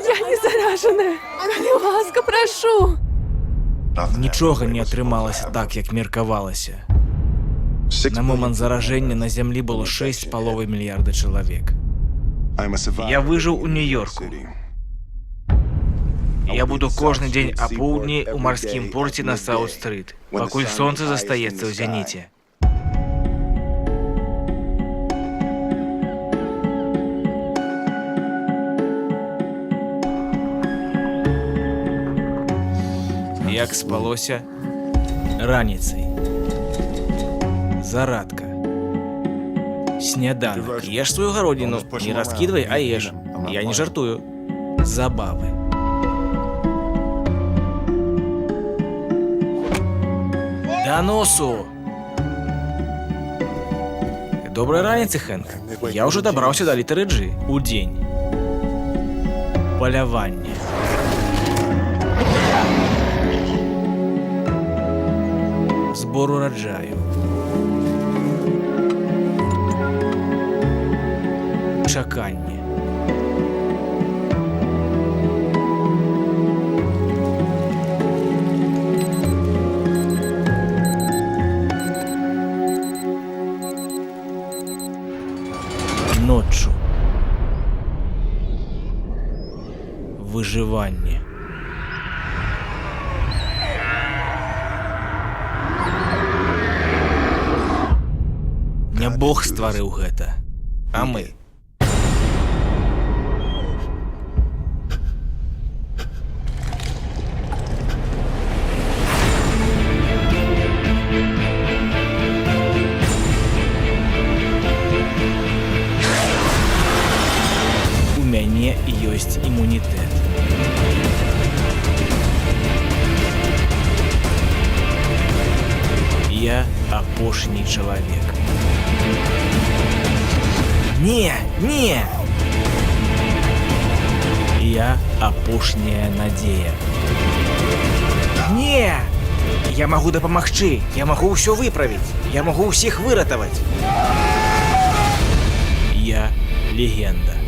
я не заражена. Будь ласка, прошу. Нічога не атрымалася так, як меркавалася. На момант зараження на зямлі было 6,5 мільярда чалавек. Я выжыў у Нью-Йорку. Я буду кожны дзень апоўдні ў марскім порце на Саут-стрыт, пакуль сонца застаецца ў зеніце. Як спалося? Раніцай. Зарадка. Сняданак. Еш свою гародніну. Не раскидывай, а ешь. Я не жартую. Забавы. Да носу! Доброй раніцы, Хэнк. Я ўжо дабраўся да літары G. Удзень. Паляванне. Збор ураджаю. Чаканне. Ноччу. Выжыванне. Не Бог стварыў гэта, а мы. У мяне ёсць імунітэт. Я апошні чалавек. Не, не! Я апошняя надзея. Не! Я магу дапамагчы, я магу ўсё выправіць, я магу ўсіх выратаваць. Я легенда.